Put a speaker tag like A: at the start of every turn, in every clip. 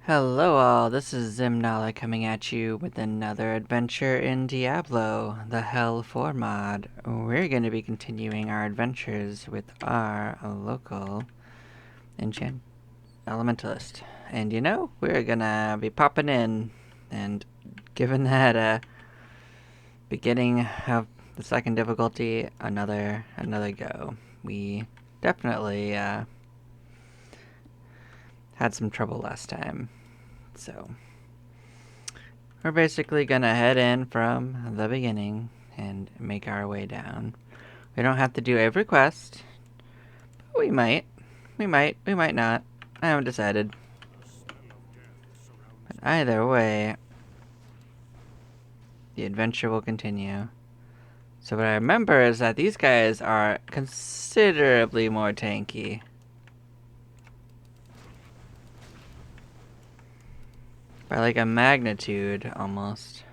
A: Hello all, this is Zimnala coming at you with another adventure in Diablo, the Hell 4 mod. We're going to be continuing our adventures with our local enchant Elementalist. And you know, we're gonna be popping in, and given that beginning of the second difficulty, another go. We definitely had some trouble last time, so we're basically gonna head in from the beginning and make our way down. We don't have to do every quest, but we might. We might not. I haven't decided. But either way, the adventure will continue. So what I remember is that these guys are considerably more tanky. By like a magnitude, almost.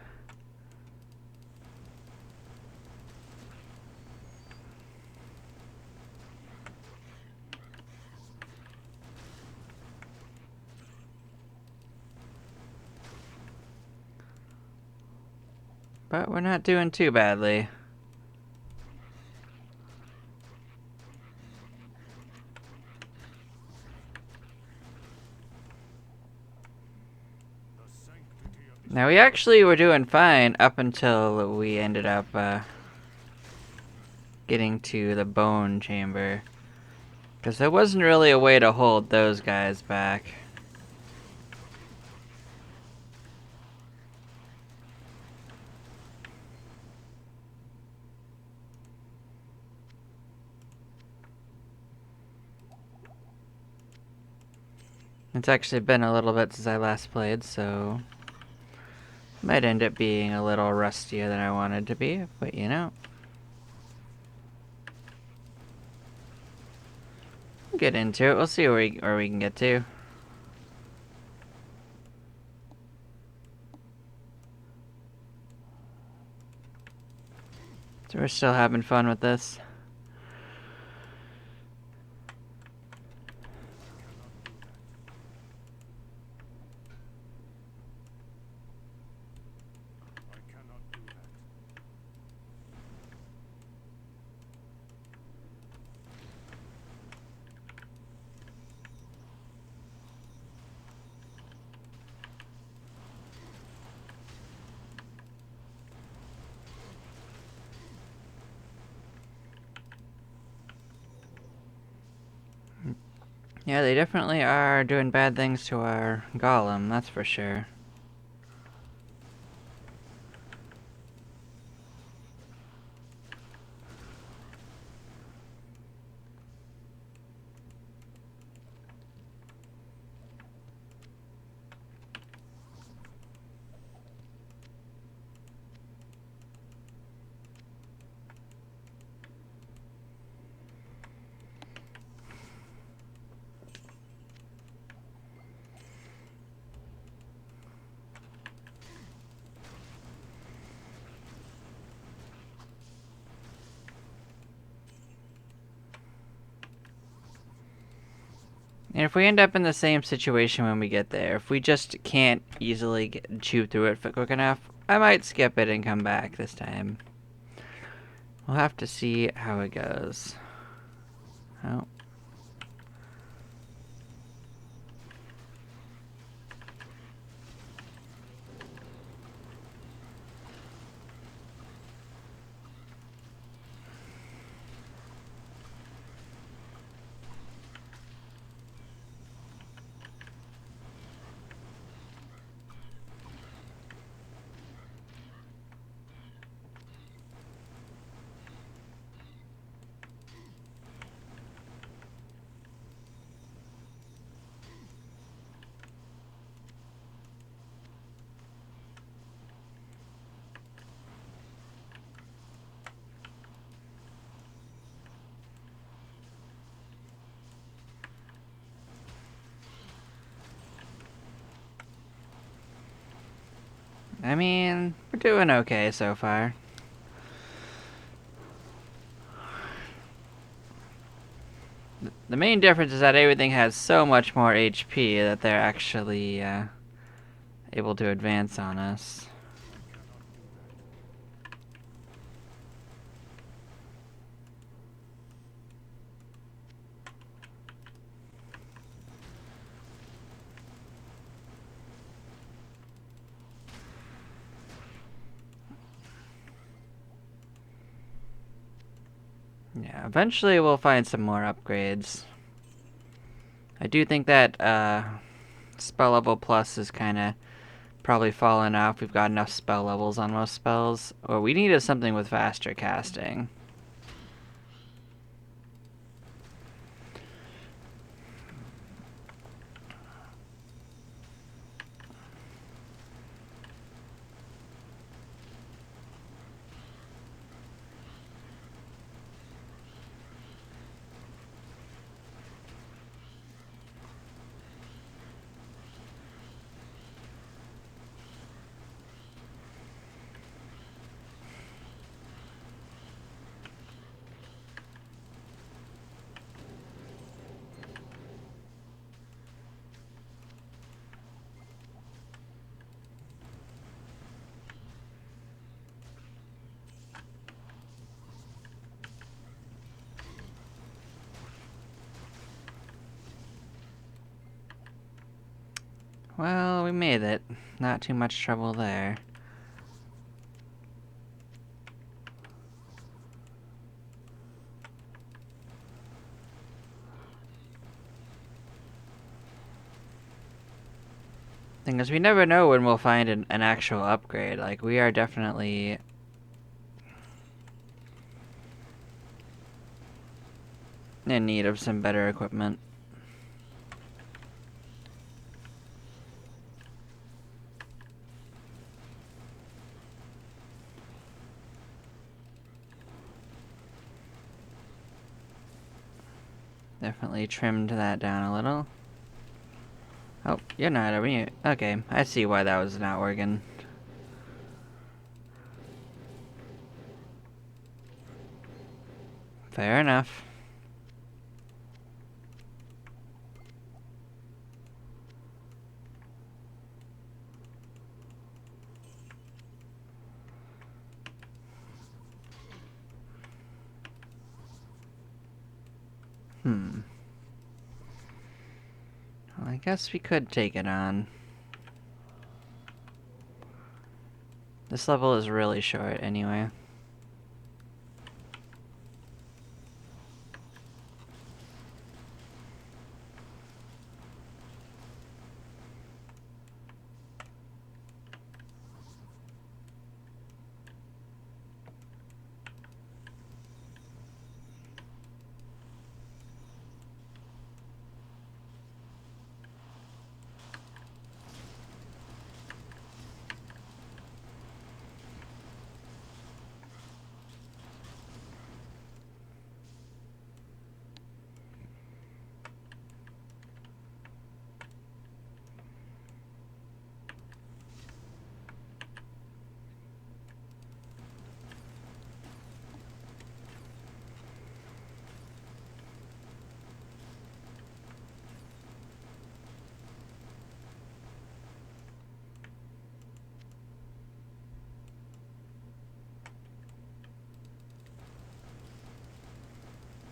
A: But we're not doing too badly. Now we actually were doing fine up until we ended up getting to the bone chamber. Because there wasn't really a way to hold those guys back. It's actually been a little bit since I last played, so might end up being a little rustier than I wanted to be, but you know. We'll get into it. We'll see where we can get to. So we're still having fun with this. Yeah, they definitely are doing bad things to our golem, that's for sure. And if we end up in the same situation when we get there, if we just can't easily chew through it quick enough, I might skip it and come back this time. We'll have to see how it goes. Oh. I mean, we're doing okay so far. The main difference is that everything has so much more HP that they're actually able to advance on us. Yeah, eventually we'll find some more upgrades. I do think that spell level plus is kind of probably fallen off. We've got enough spell levels on most spells. What we need is something with faster casting. Well, we made it. Not too much trouble there. Thing is, we never know when we'll find an actual upgrade. Like, we are definitely in need of some better equipment. Definitely trimmed that down a little. Oh, you're not over here. Okay, I see why that was not working. Fair enough. Well, I guess we could take it on. This level is really short anyway.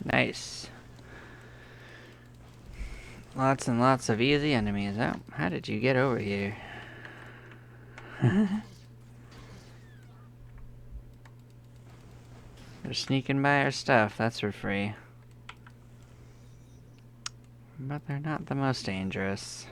A: Nice. Lots and lots of easy enemies. Oh, how did you get over here? They're sneaking by our stuff, that's for free. But they're not the most dangerous.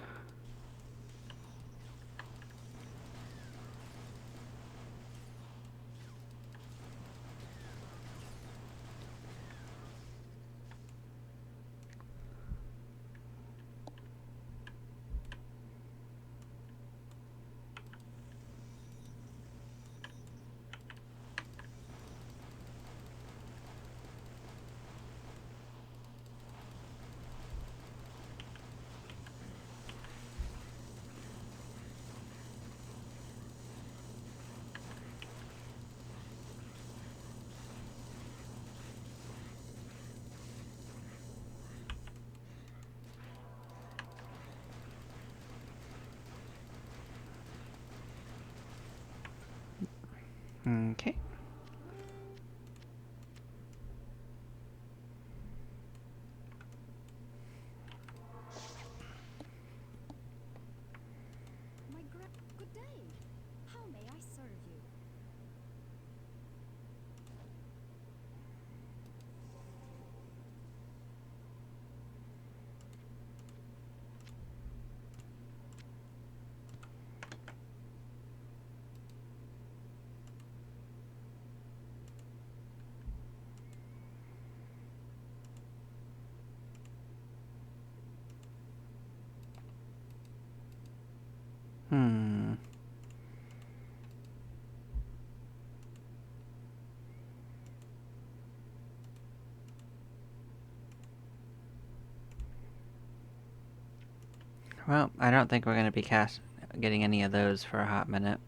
A: Okay.
B: Good day. How may I serve you?
A: Hmm. Well, I don't think we're gonna be getting any of those for a hot minute.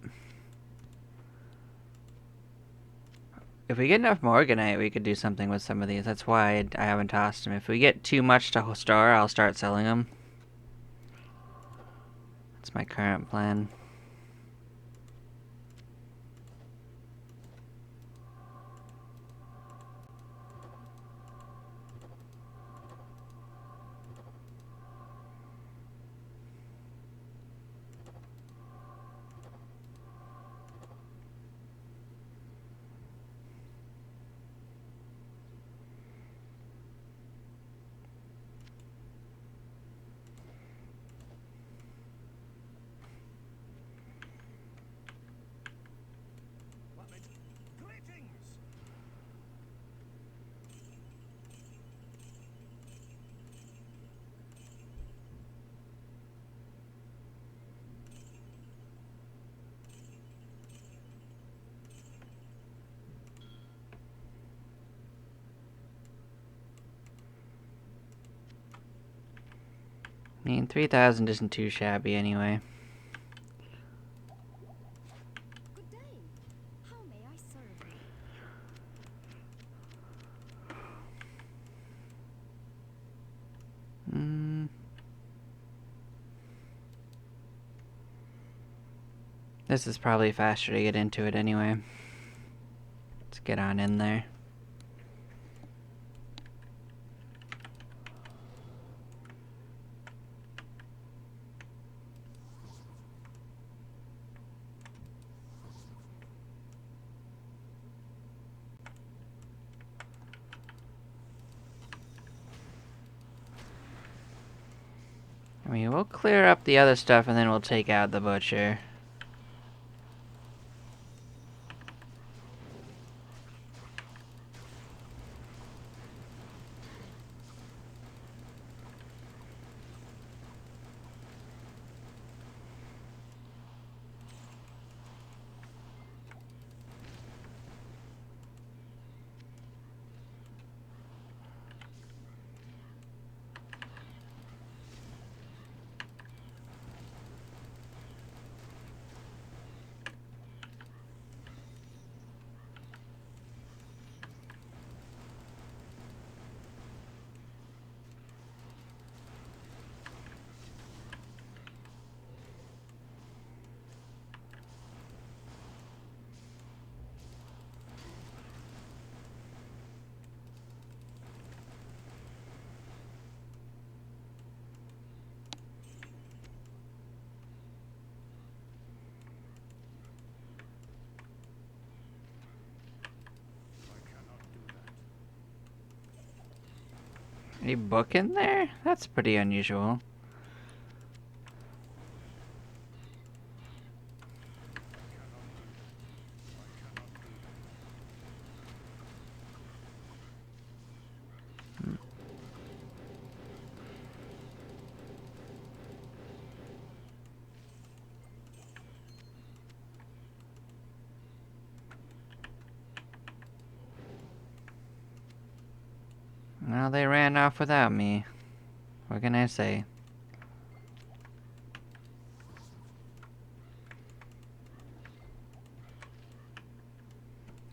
A: If we get enough Morganite, we could do something with some of these. That's why I haven't tossed them. If we get too much to store, I'll start selling them. That's my current plan.
C: Greetings!
A: 3,000 isn't too shabby anyway.
B: Good day. How may I serve you?
A: Hmm. This is probably faster to get into it anyway. Let's get on in there. I mean, we'll clear up the other stuff and then we'll take out the butcher. Any book in there? That's pretty unusual. Well, they ran off without me. What can I say?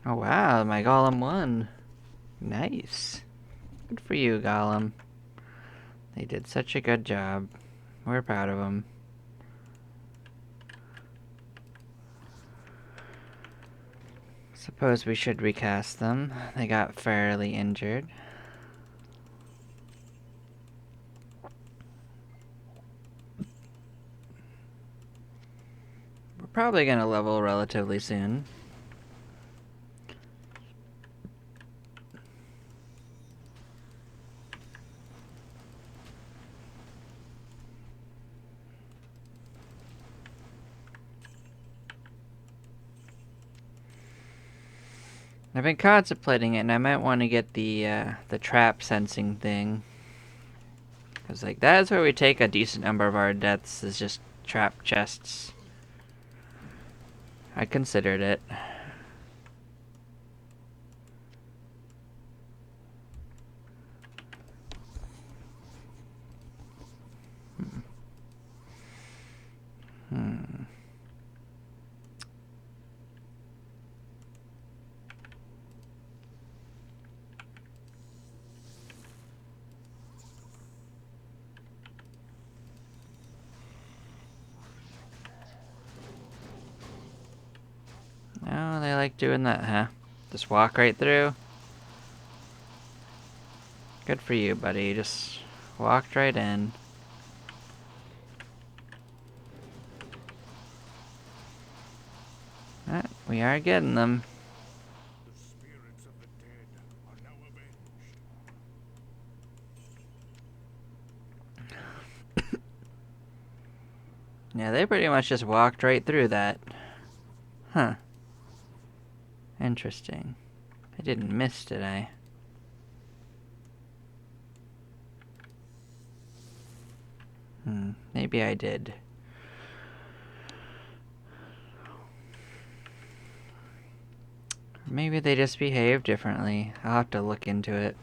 A: Oh wow, my golem won. Nice. Good for you, golem. They did such a good job. We're proud of them. Suppose we should recast them. They got fairly injured. We're probably gonna level relatively soon. I've been contemplating it, and I might want to get the trap sensing thing. Cause like that's where we take a decent number of our deaths is just trap chests. I considered it. Hmm. Oh, they like doing that, huh? Just walk right through? Good for you, buddy. Just walked right in. We are getting them.
C: The spirits of the dead are now avenged.
A: Yeah, they pretty much just walked right through that. Huh. Interesting. I didn't miss, did I? Maybe I did. Maybe they just behave differently. I'll have to look into it.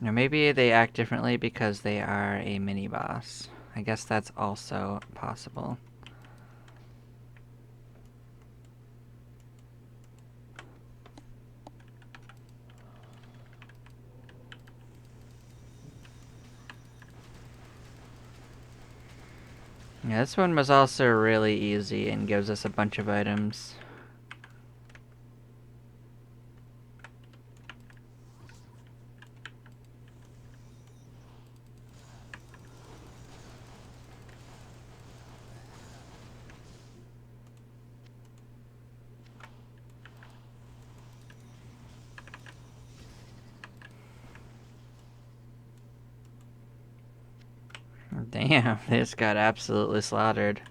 A: Or maybe they act differently because they are a mini-boss. I guess that's also possible. Yeah, this one was also really easy and gives us a bunch of items. Damn, this got absolutely slaughtered.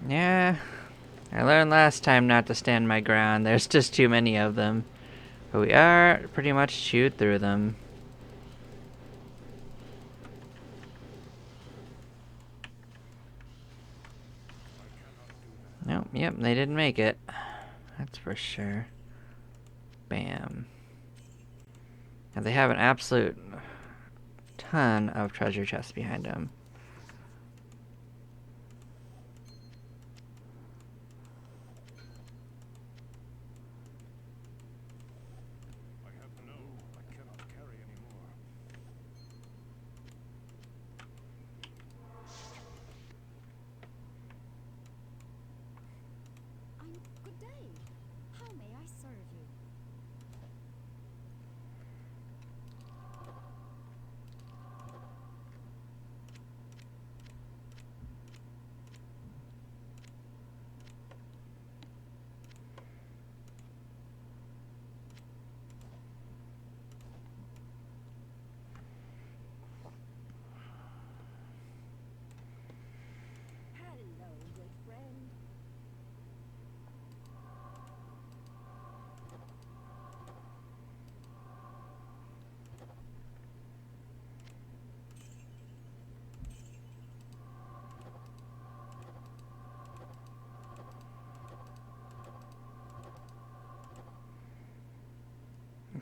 A: Yeah, I learned last time not to stand my ground. There's just too many of them. But we are pretty much chewed through them. Nope, yep, they didn't make it. That's for sure. Bam. And they have an absolute ton of treasure chests behind them.
C: I cannot carry anymore.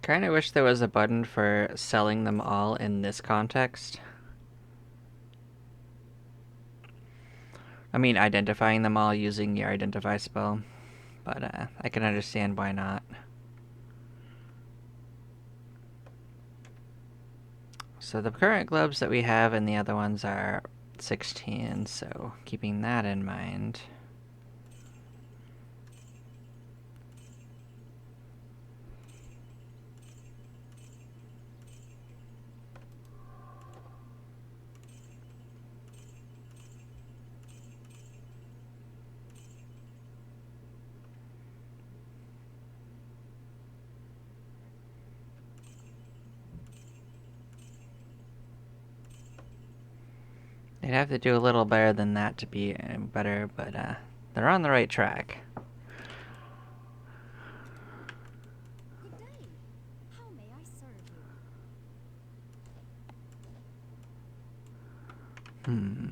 A: Kinda wish there was a button for selling them all in this context. I mean, identifying them all using your identify spell. But I can understand why not. So the current gloves that we have and the other ones are 16, so keeping that in mind. They'd have to do a little better than that to be better, but they're on the right track.
B: Good day. How may I serve you?
A: Hmm.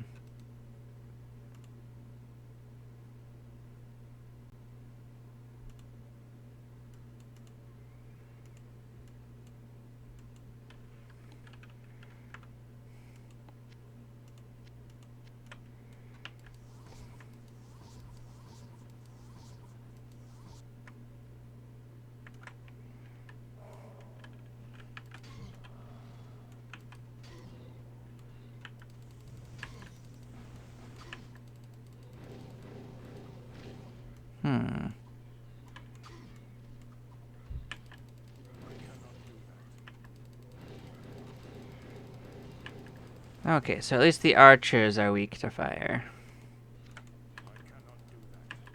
A: Hmm. Okay, so at least the archers are weak to fire.
C: I cannot do that. I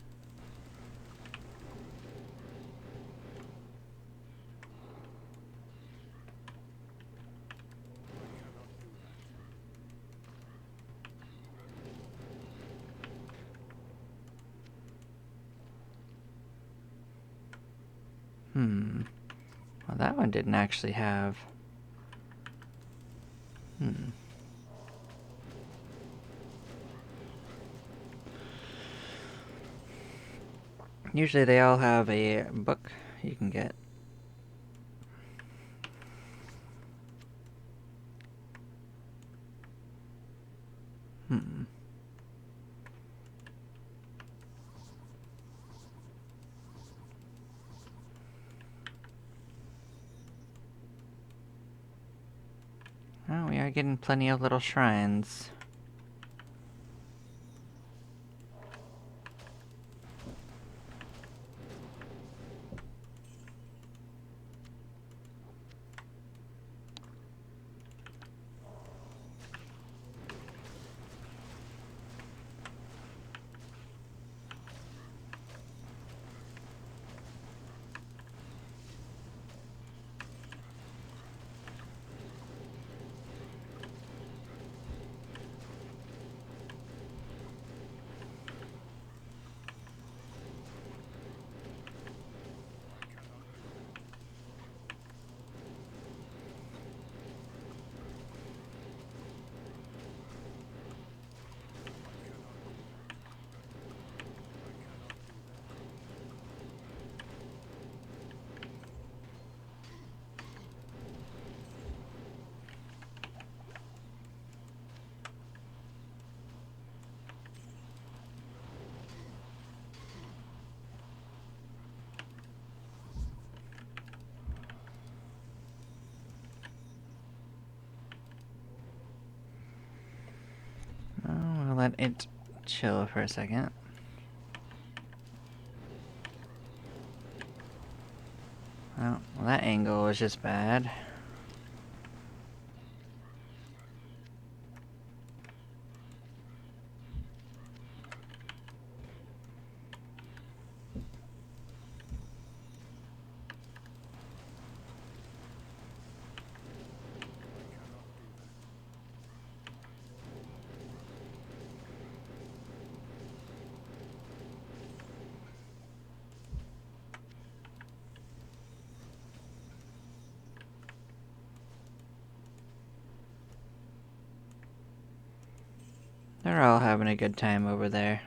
C: cannot do that.
A: Hmm. Well, that one didn't actually have... Hmm. Usually they all have a book you can get. Hmm. Oh, we are getting plenty of little shrines. Oh, we'll let it chill for a second. Oh, well, that angle was just bad. They're all having a good time over there.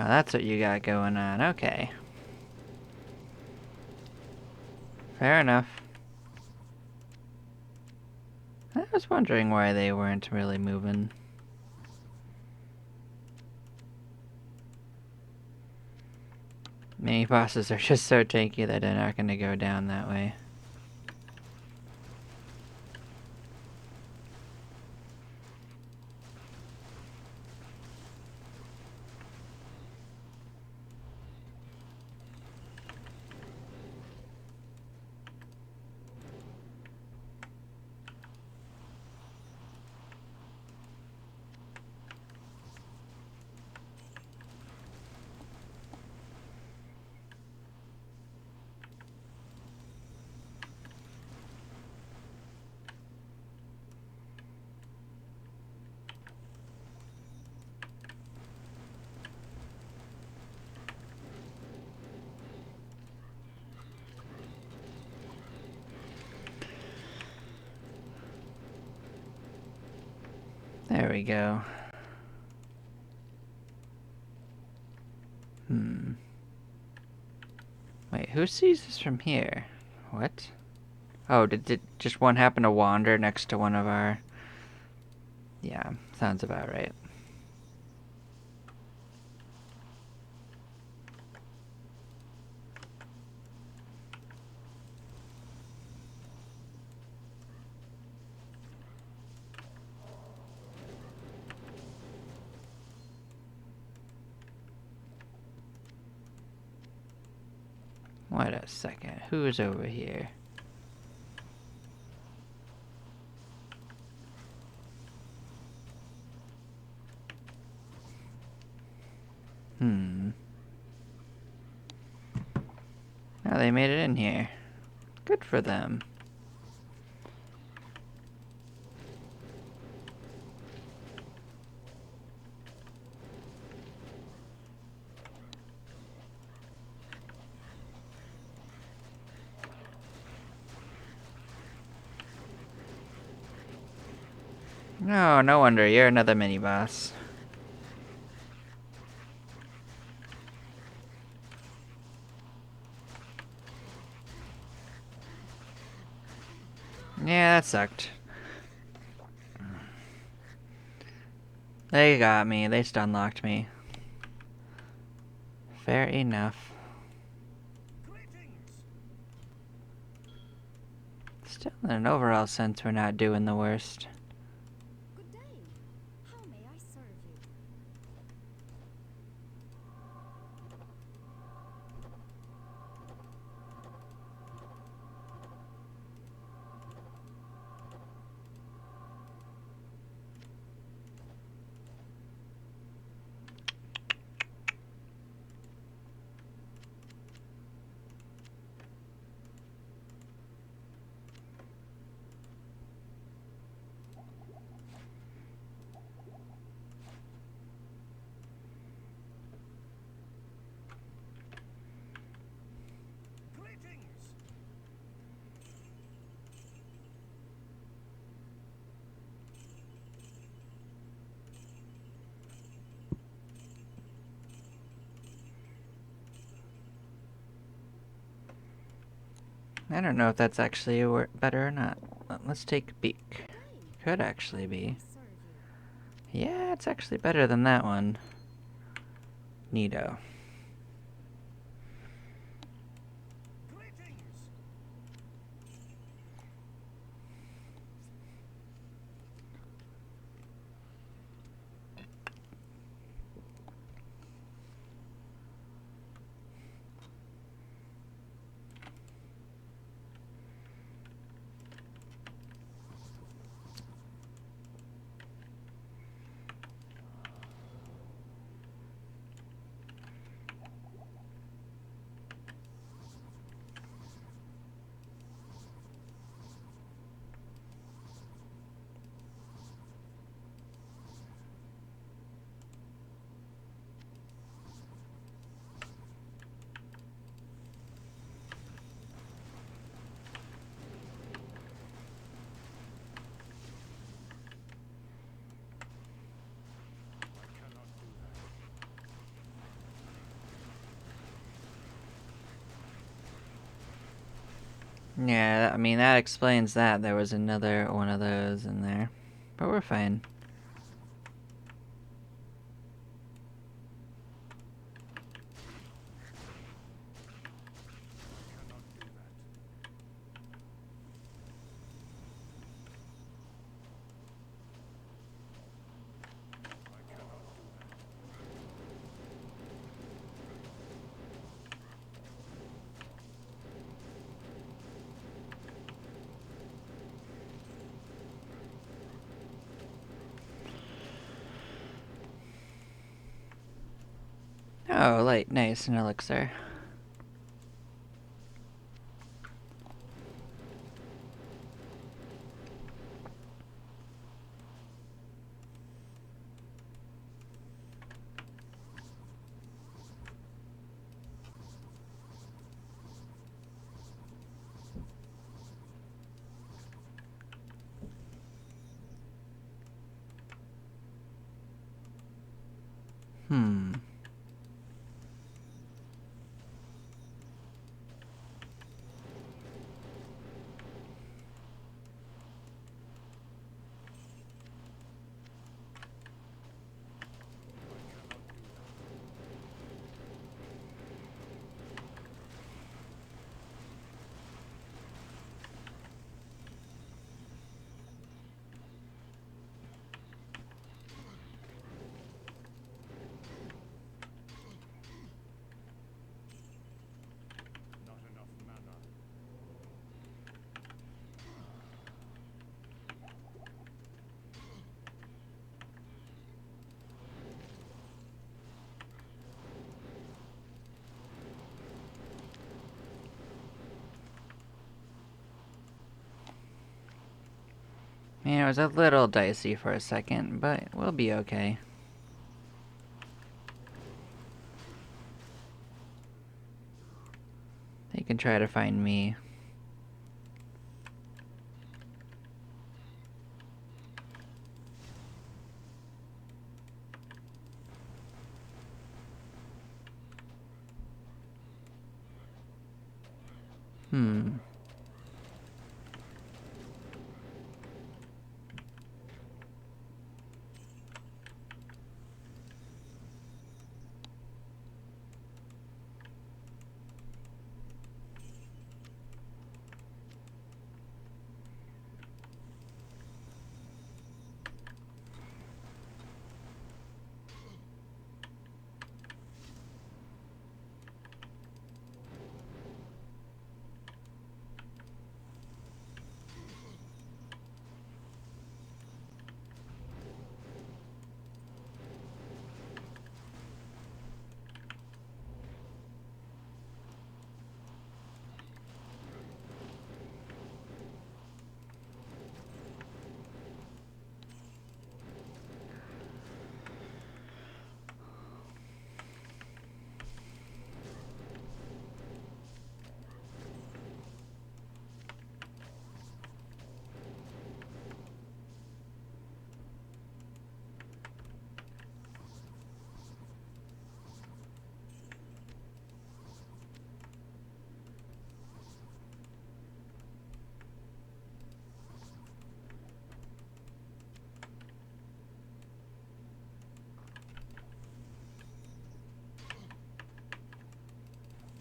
A: that's what you got going on. Okay. Fair enough. I was wondering why they weren't really moving. Mini bosses are just so tanky that they're not going to go down that way. There we go. Wait, who sees this from here? What? Oh, did just one happen to wander next to one of our... Yeah, sounds about right. Wait a second, who's over here? Oh, they made it in here. Good for them. Oh, no wonder, you're another mini-boss. Yeah, that sucked. They got me, they stun-locked me. Fair enough. Still, in an overall sense, we're not doing the worst.
B: Good day. How may I serve you?
A: I don't know if that's actually better or not. Let's take a peek. Could actually be.
B: Serve you.
A: Yeah, it's actually better than that one. Neato. Yeah, I mean, that explains that. There was another one of those in there. But we're fine.
C: Cannot do that. I cannot do that.
A: Oh, light. Nice. An elixir. Hmm.
C: I cannot do that. Not enough mana.
A: Man, it was a little dicey for a second, but we'll be okay. They can try to find me. Hmm.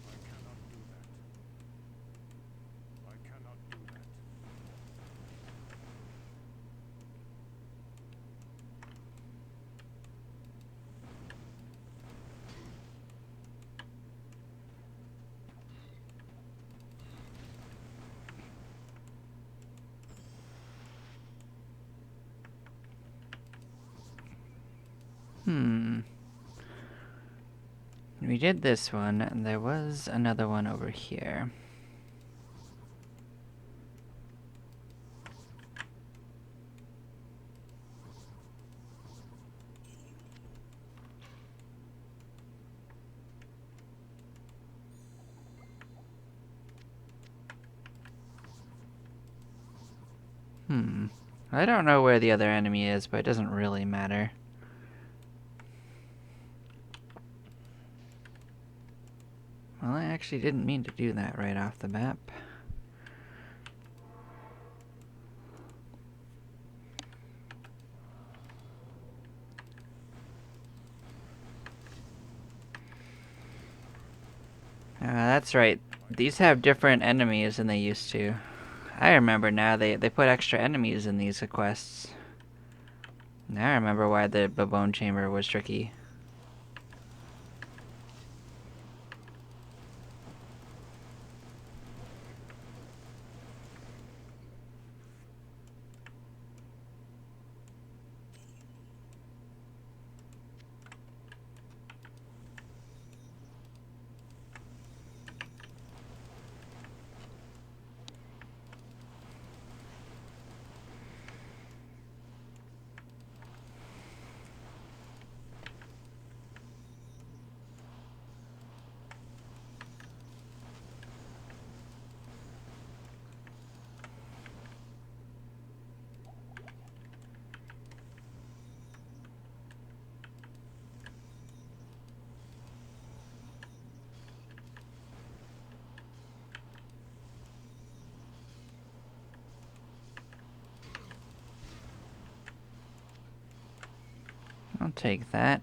C: I cannot do that. I cannot do that.
A: Hmm. We did this one, and there was another one over here. Hmm. I don't know where the other enemy is, but it doesn't really matter. Well, I actually didn't mean to do that right off the map. That's right. These have different enemies than they used to. I remember now, they put extra enemies in these quests. Now I remember why the bone chamber was tricky. I'll take that.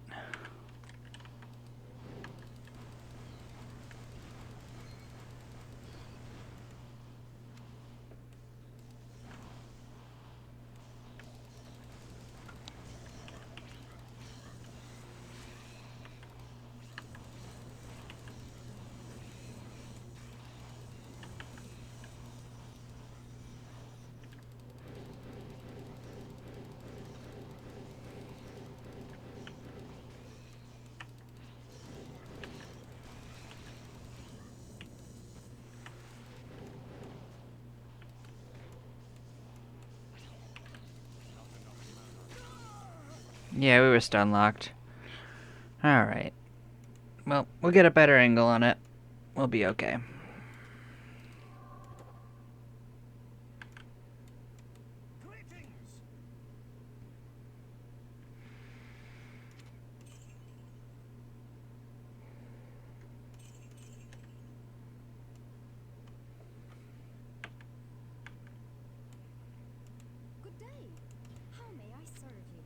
A: Yeah, we were stun locked. Alright. Well, we'll get a better angle on it. We'll be okay.
C: Greetings!
B: Good day. How may I serve you?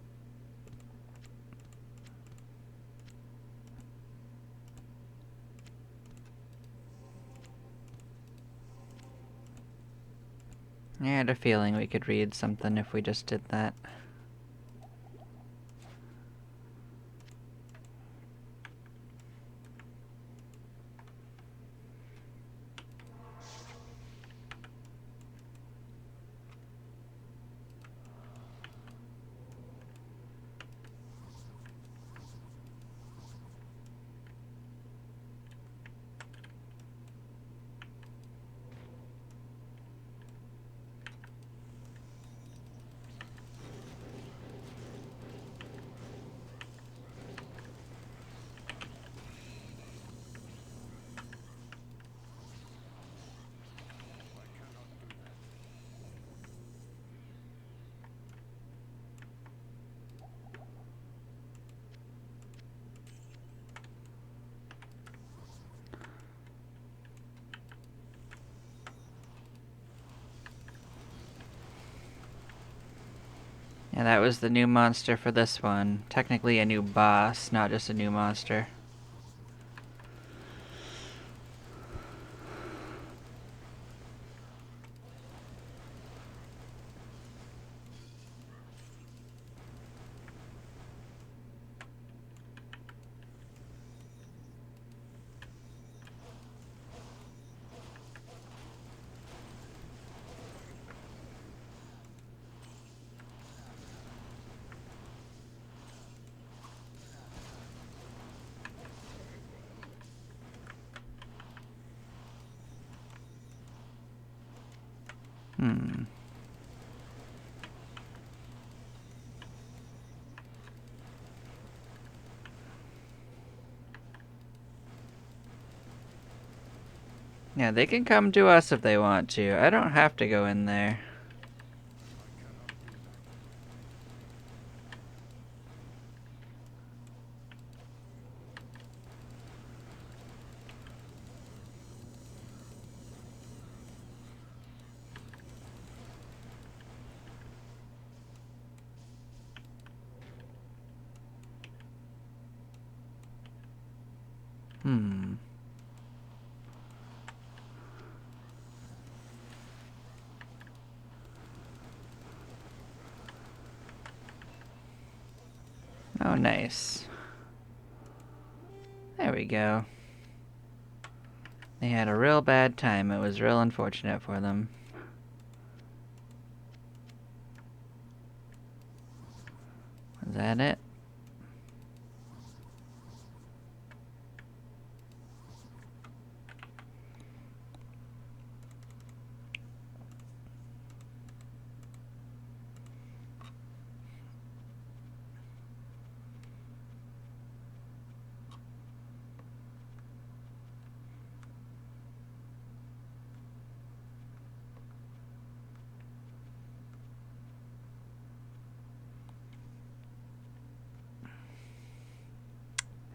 A: I had a feeling we could read something if we just did that. Yeah, that was the new monster for this one. Technically a new boss, not just a new monster. Hmm. Yeah, they can come to us if they want to. I don't have to go in there. Hmm. Oh, nice. There we go. They had a real bad time. It was real unfortunate for them. Was that it?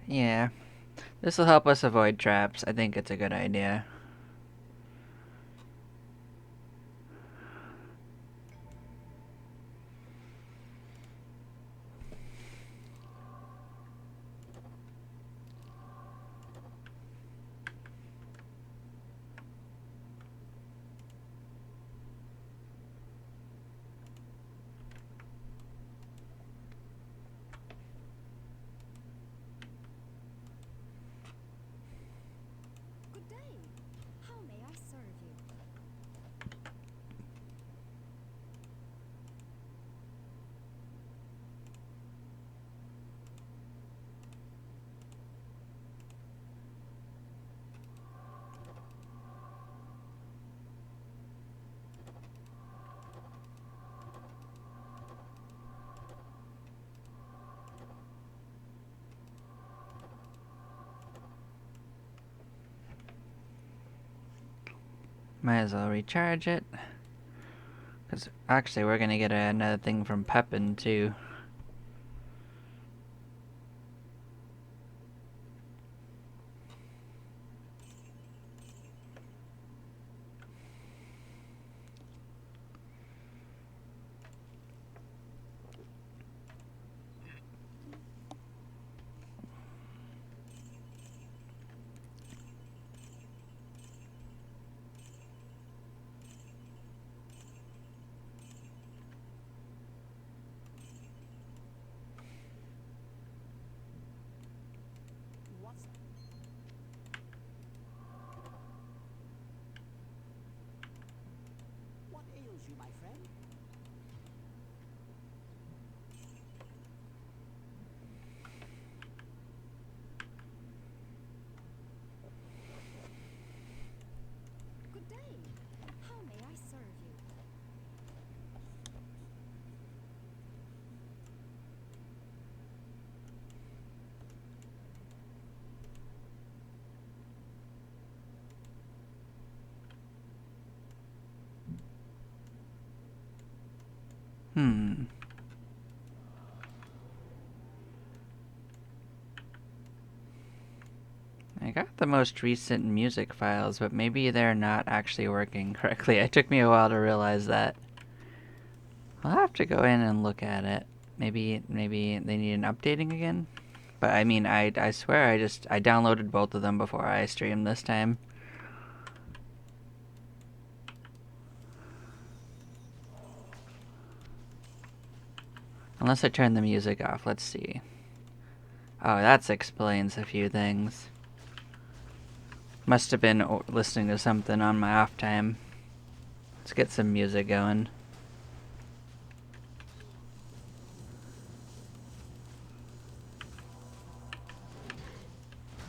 A: Yeah. This will help us avoid traps. I think it's a good idea.
B: Good day. How may I serve you?
A: Might as well recharge it. Because actually, we're gonna get another thing from Pepin too.
D: What ails you, my friend?
B: Good day. How may I serve you?
A: Hmm. I got the most recent music files, but maybe they're not actually working correctly. It took me a while to realize that. I'll have to go in and look at it. Maybe they need an updating again? But I mean, I swear I downloaded both of them before I streamed this time. Unless I turn the music off, let's see. Oh, that explains a few things. Must have been listening to something on my off time. Let's get some music going.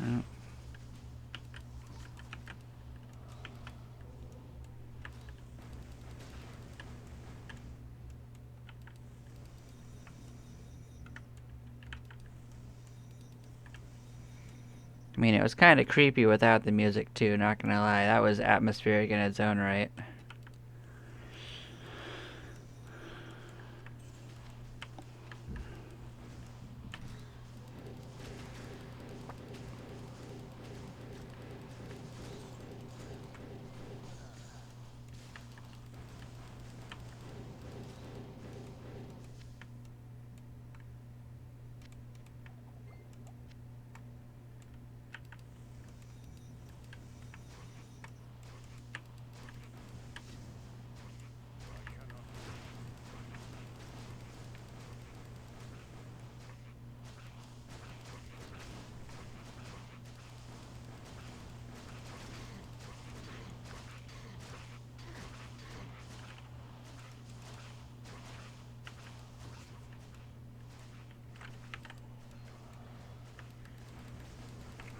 A: Oh. I mean, it was kind of creepy without the music too, not gonna lie. That was atmospheric in its own right.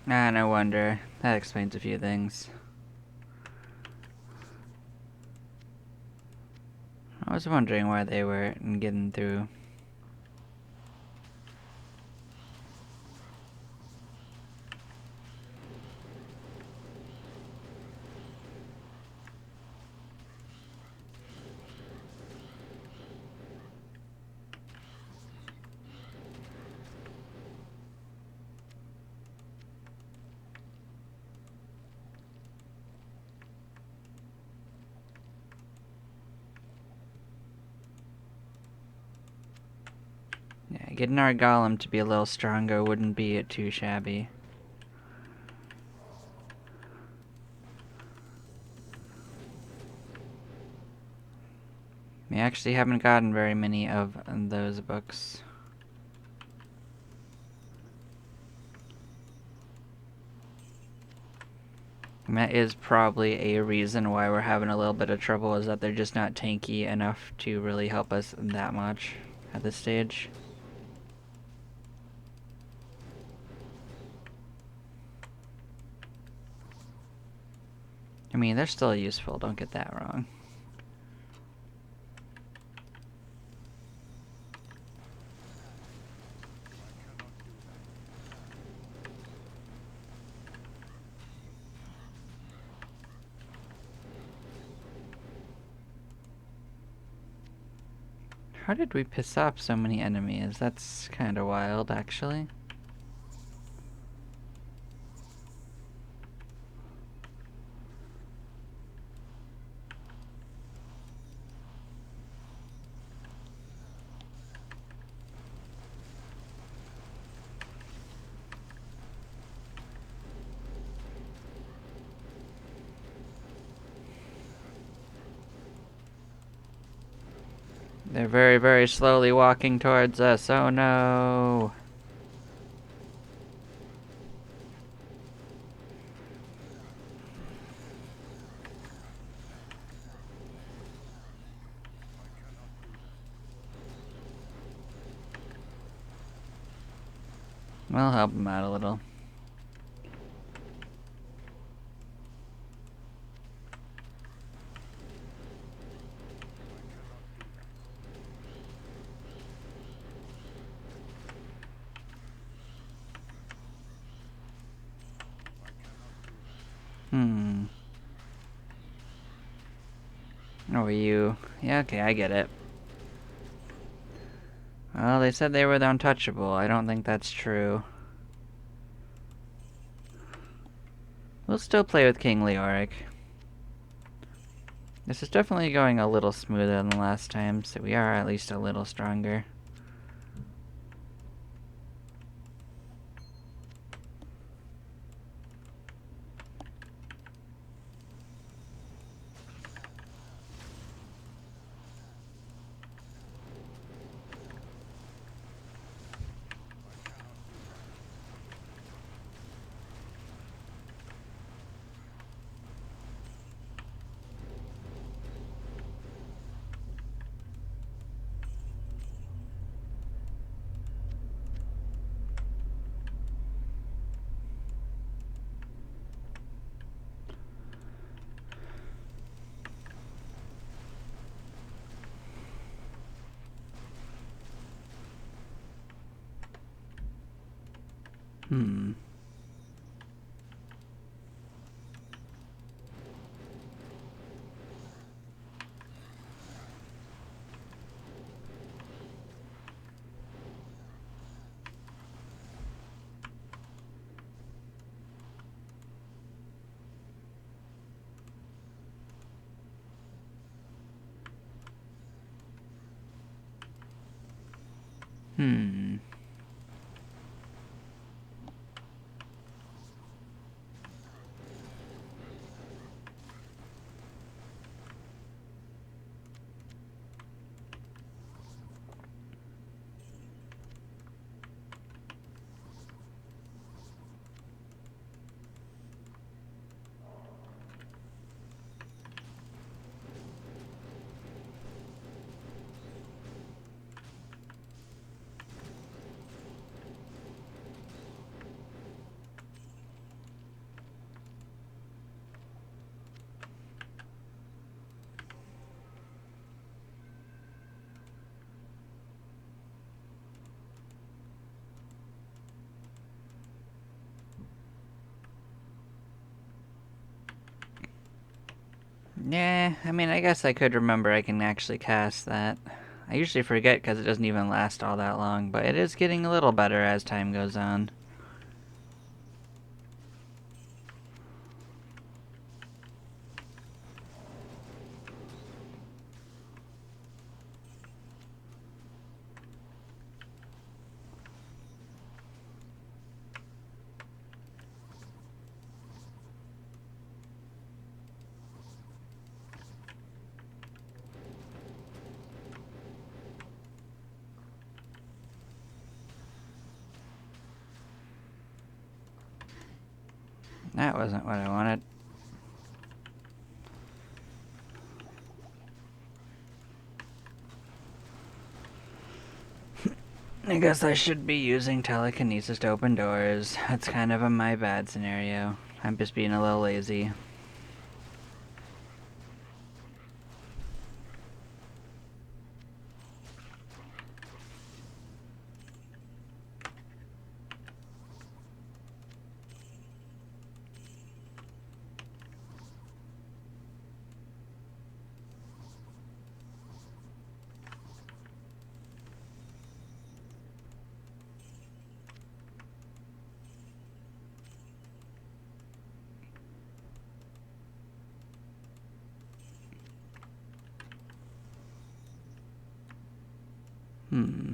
A: Ah, no wonder. That explains a few things. I was wondering why they weren't getting through. Yeah, getting our golem to be a little stronger wouldn't be too shabby. We actually haven't gotten very many of those books. And that is probably a reason why we're having a little bit of trouble, is that they're just not tanky enough to really help us that much at this stage. I mean, they're still useful, don't get that wrong. How did we piss off so many enemies? That's kind of wild, actually. They're very, very slowly walking towards us. Oh no! We'll help them out a little. Oh, you. Yeah, okay, I get it. Well, they said they were the untouchable. I don't think that's true. We'll still play with King Leoric. This is definitely going a little smoother than last time, so we are at least a little stronger. Hmm. Hmm. Yeah, I mean, I guess I could remember I can actually cast that. I usually forget because it doesn't even last all that long, but it is getting a little better as time goes on. That wasn't what I wanted. I guess I should be using telekinesis to open doors. That's kind of a my bad scenario. I'm just being a little lazy. Hmm.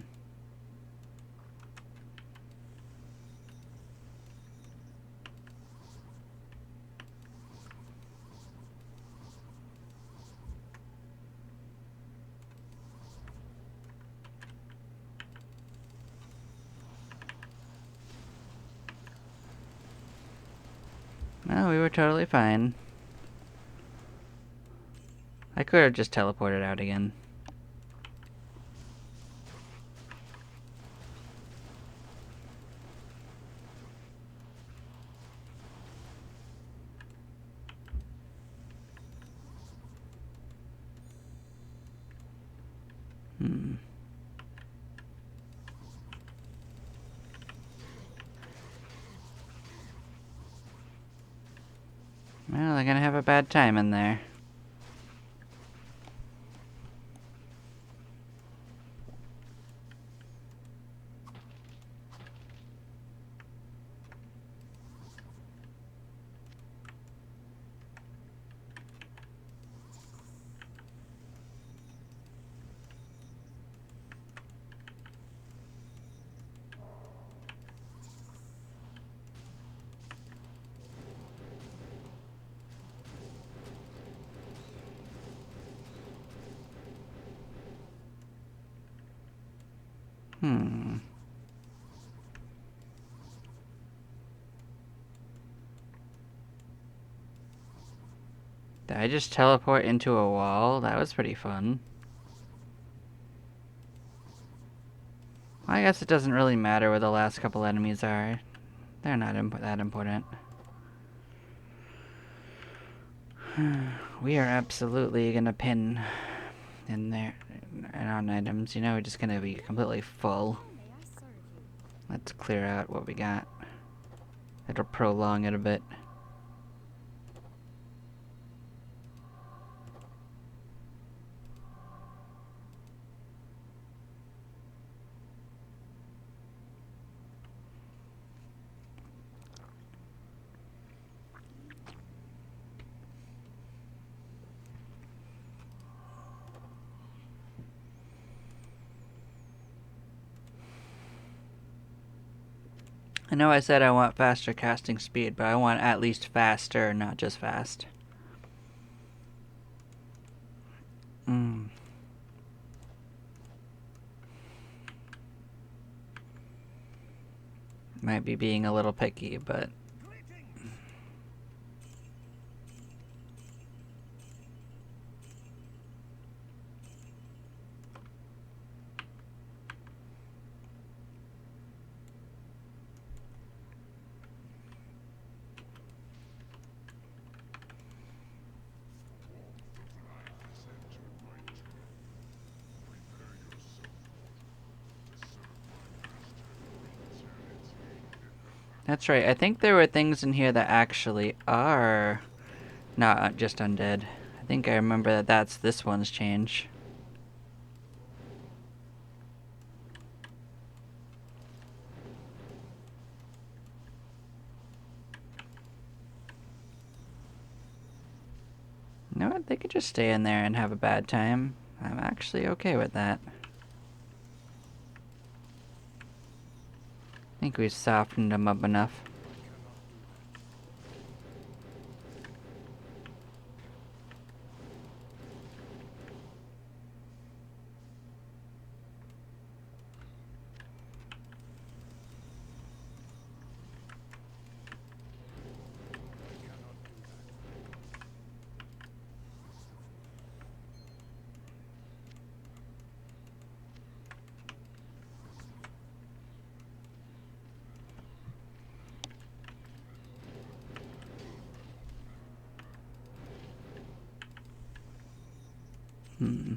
A: No, we were totally fine. I could have just teleported out again. Hmm. Well, they're gonna have a bad time in there. Hmm. Did I just teleport into a wall? That was pretty fun. Well, I guess it doesn't really matter where the last couple enemies are. They're not that important. We are absolutely gonna pin in there on items. You know, we're just gonna be completely full.
B: How may I serve you?
A: Let's clear out what we got. It'll prolong it a bit. I know I said I want faster casting speed, but I want at least faster, not just fast. Might be being a little picky, but that's right. I think there were things in here that actually are not just undead. think I remember that that's this one's change. You know what? They could just stay in there and have a bad time. I'm actually okay with that. I think we've softened them up enough. Hmm.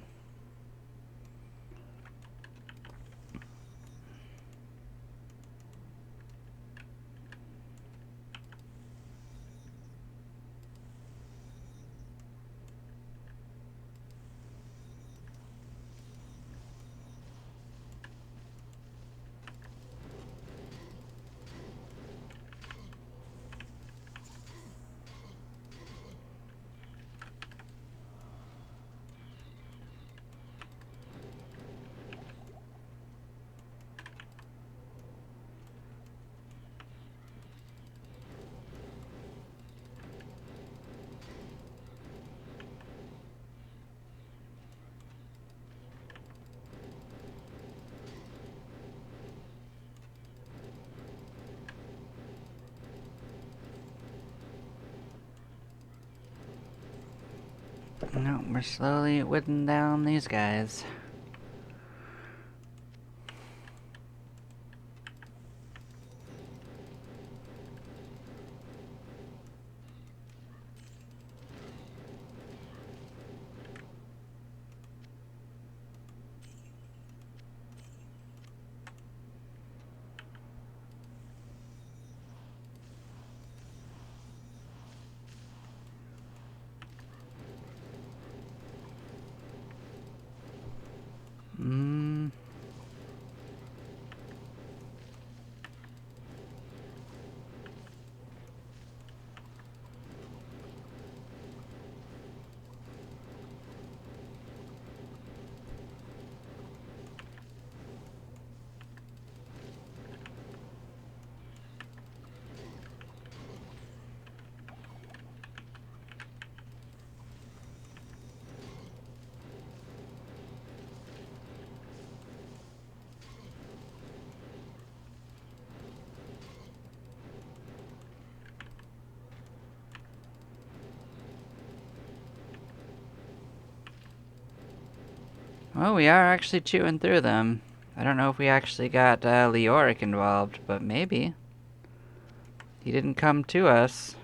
A: No, we're slowly whittling down these guys. Hmm. Well, we are actually chewing through them. I don't know if we actually got Leoric involved, but maybe. He didn't come to us.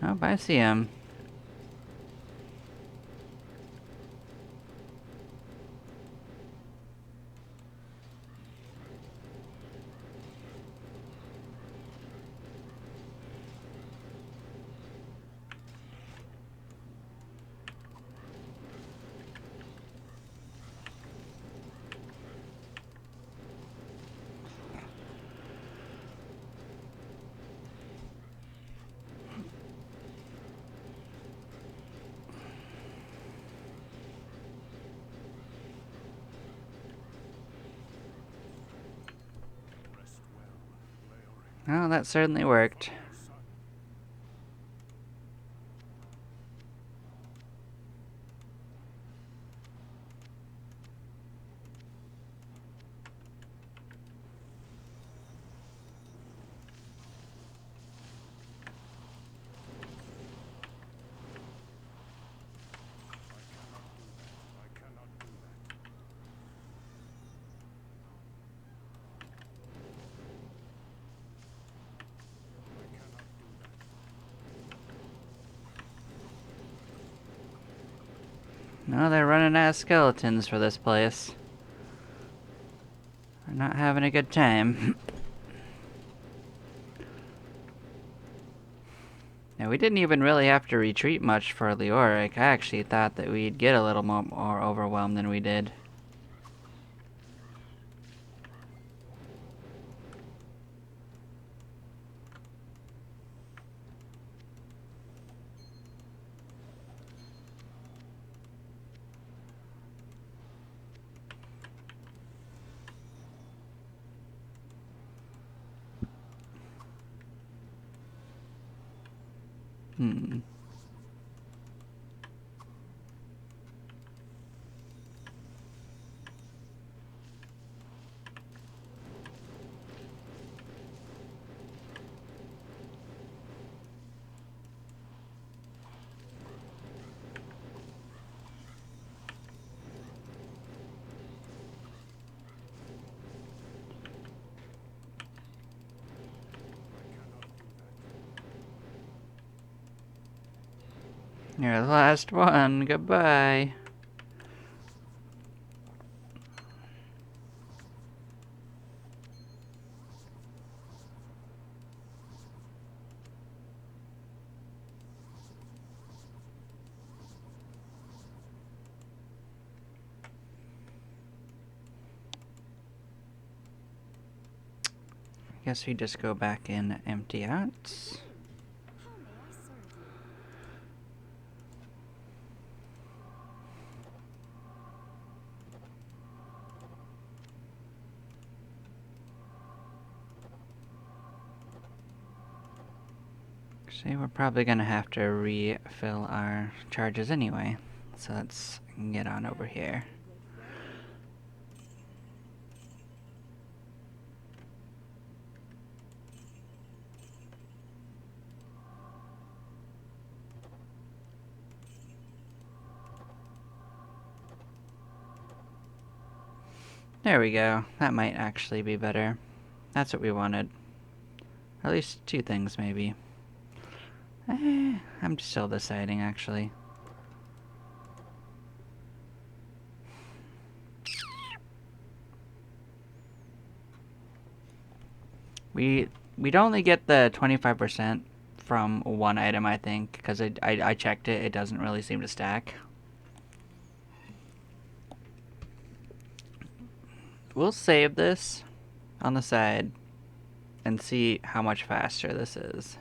A: Oh, I see him.
C: Rest well,
A: Well, that certainly worked.
C: son. I cannot do that. I cannot do that.
A: No, they're running out of skeletons for this place. They're not having a good time. And we didn't even really have to retreat much for Leoric. I actually thought that we'd get a little more overwhelmed than we did. Hmm. You're the last one. Goodbye. Guess we just go back and empty out.
B: How may I serve you?
A: Actually, we're probably gonna have to refill our charges anyway. So let's get on over here. There we go. That might actually be better. That's what we wanted. At least two things, maybe. I'm still deciding, actually. We'd only get the 25% from one item, I think, because I checked it. It doesn't really seem to stack. We'll save this on the side and see how much faster this is.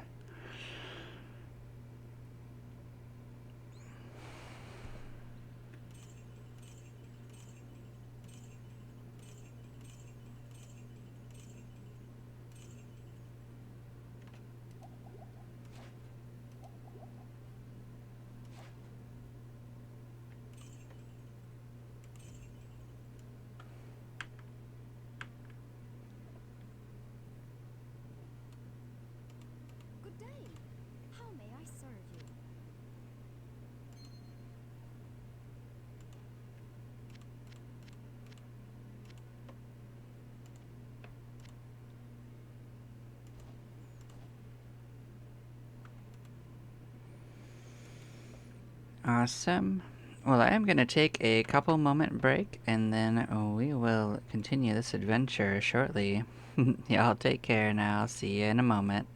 B: Good day. How may I serve you?
A: Awesome. Well, I am going to take a couple moment break, and then we will continue this adventure shortly. Y'all take care now. I'll see you in a moment.